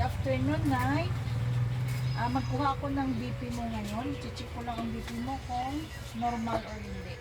afternoon, Nay. Magkuha ako ng BP mo ngayon. Check ko lang ang BP mo kung normal or hindi.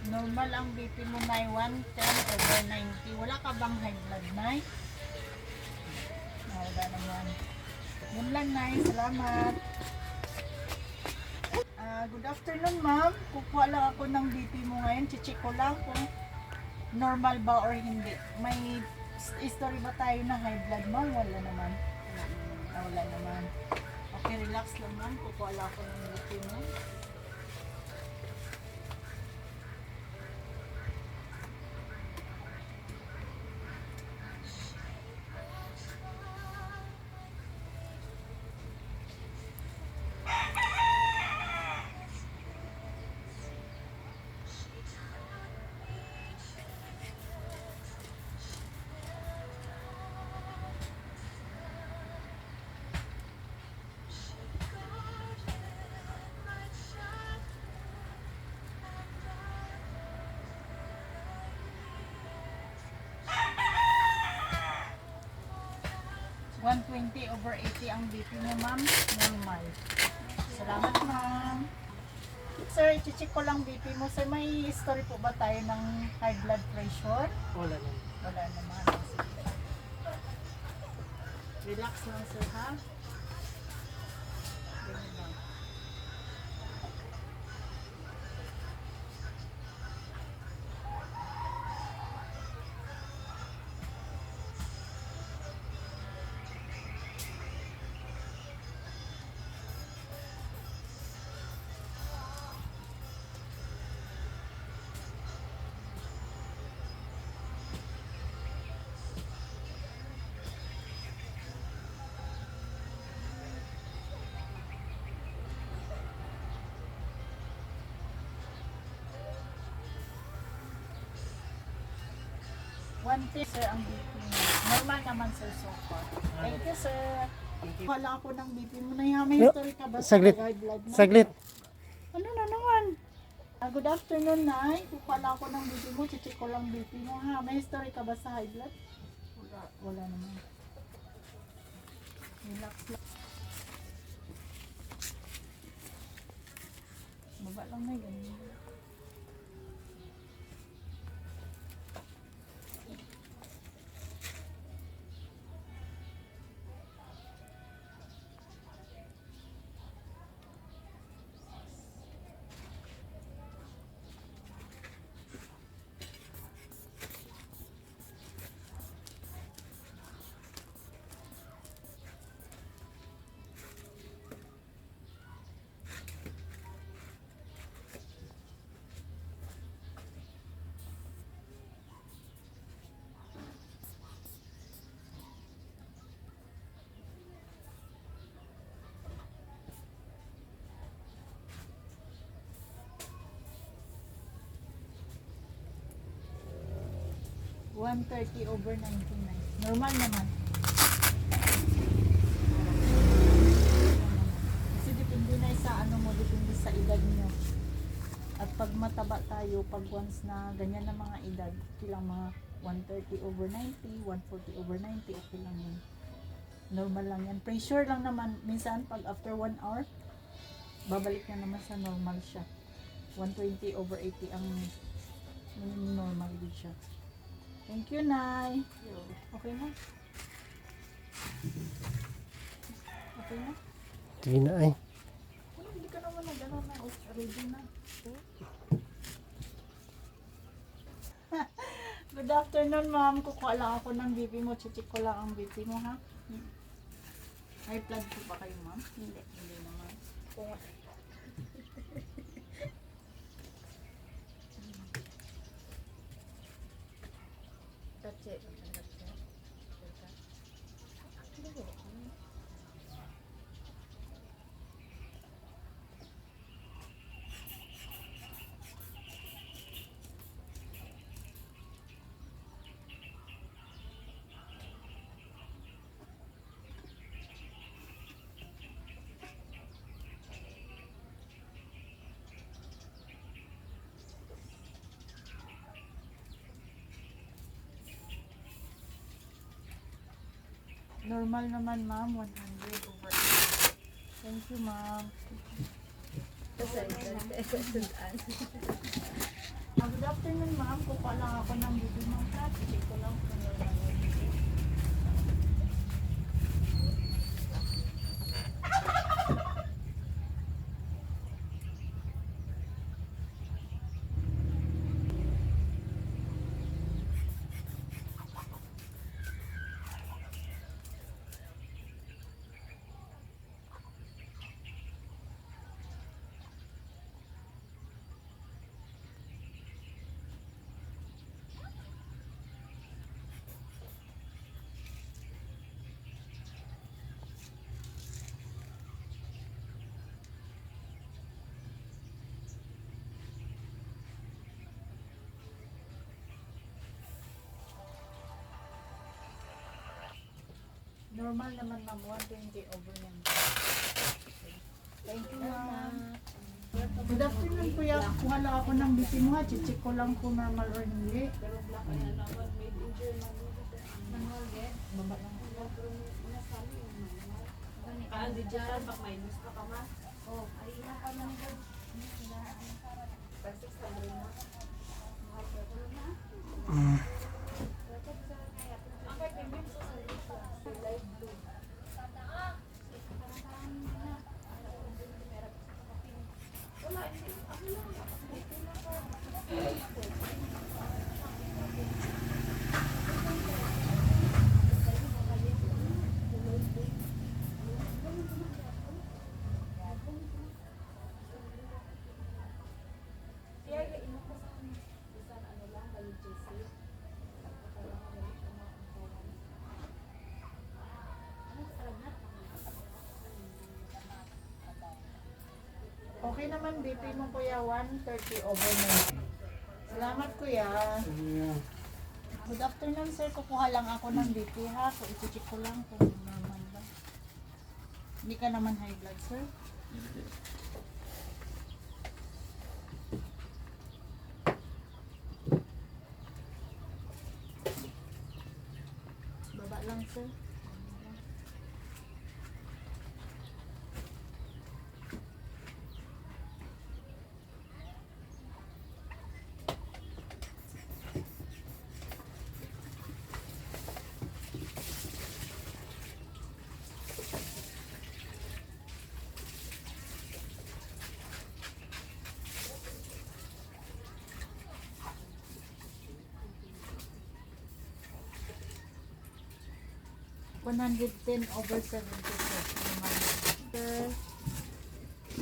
Normal ang BP mo, Nay, 110/90. Wala ka bang high blood, Nay? Wala naman. Yun lang, Nay. Salamat. Good afternoon, ma'am. Kukuha lang ako ng BP mo ngayon. Check ko lang kung normal ba or hindi. May history ba tayo na high blood, ma'am? Wala naman. Wala naman. Okay, relax lang, ma'am. Kukuha lang ako ng BP mo. (120/80) ang BP mo, ma'am. Normal. Salamat, ma'am. Sir, i-check ko lang BP mo. Sir, may history po ba tayo ng high blood pressure? Wala naman. Wala naman. Relax lang, sir, ha? Ganun lang. One sir, ang BP mo. Normal naman, sir, so far. Thank you, sir. Wala ako ng BP mo na yan. May history ka ba Saglit. sa high blood mo? Saglit. Ano na naman? Good afternoon, Nay. Wala ako ng BP mo. Check ko lang BP mo, ha? May history ka ba sa high blood? Wala. Wala naman. Relax lang. Baba lang, may ganyan. (130/99). Normal naman. Kasi depende na sa ano mo, depende sa edad niyo. At pag mataba tayo, pag once na ganyan na mga edad, okay lang mga 130/90, 140/90, okay lang yun. Normal lang yan. Pressure lang naman. Minsan, pag after 1 hour, babalik na naman sa normal siya. 120/80 ang normal din siya. Thank you, Nay. Okay na? Okay na? Hindi na ay. Hindi ka naman na gano'n na. Ready na. Good afternoon, ma'am. Kukuha lang ako ng BP mo. Check ko lang ang BP mo, ha? High blood po ba kayo, ma'am? Hindi. Hindi naman. Kung normal naman, ma'am. 100/80. Thank you, ma'am. Good afternoon, ma'am. Kukuha lang ako ng BP mo, ha? Check ko lang kung normal yung BP. Normal naman, ma'am. 120/90. Thank you, ma'am. Good afternoon, kuya. Kuha lang ako ng BP mo, ha? Check ko lang kung normal or hindi. Baba lang. Ang digital, bak minus pa ka ma? Oh, ay na ka man ito. Pag 600 na. Ang kay payment sa live blue. Wala, hindi. Ako lang. Okay naman, BP mo, kuya. 130/90. Salamat, kuya. Good afternoon, sir. Kukuha lang ako ng BP, ha? So, i-check ko lang kung normal ba. Hindi ka naman high blood, sir? Baba lang, sir. (110/70). Sir,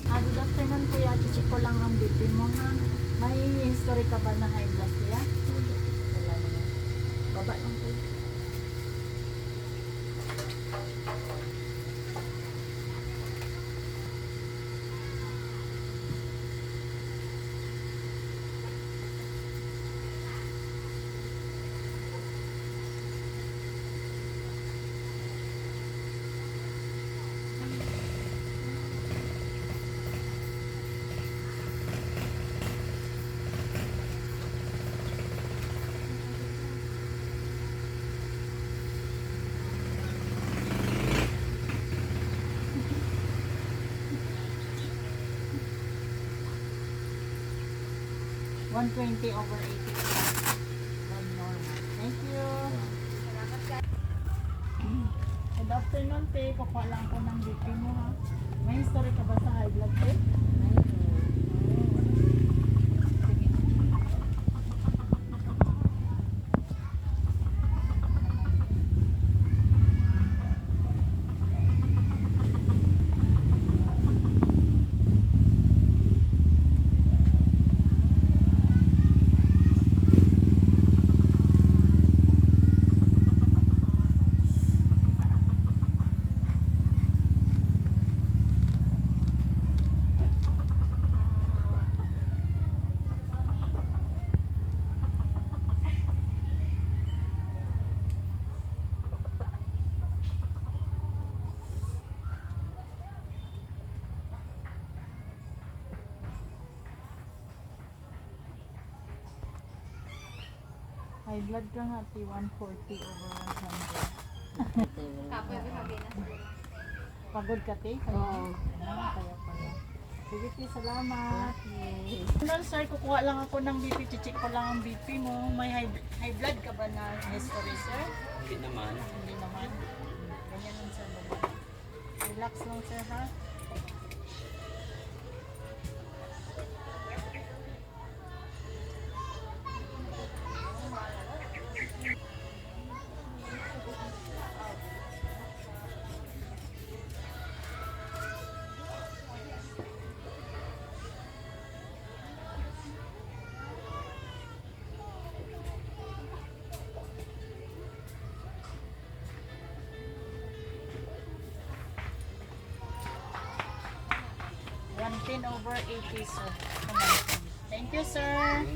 good afternoon, kuya. Check ko lang ang BP mo, ha? May history ka ba na high blood, kuya? Wala naman. Baba lang, kuya. 120 over 80 blood normal. Thank you. Good afternoon, te. Kukuha lang ako ng BP mo, ha. May history ka ba sa high blood, te? Sige. High blood ka nga, te. 140 over 100. Kapoy ko sabi na. Pagod ka, te? Oo. Kaya pala. Sige, te. Salamat. Well, sir, kukuha lang ako ng BP. Check ko lang ang BP mo. May high blood ka ba na history, sir? Hindi naman. Hindi naman. Ganyan lang, sir. Relax lang, sir, ha? $110 over 80, sir. Thank you, sir.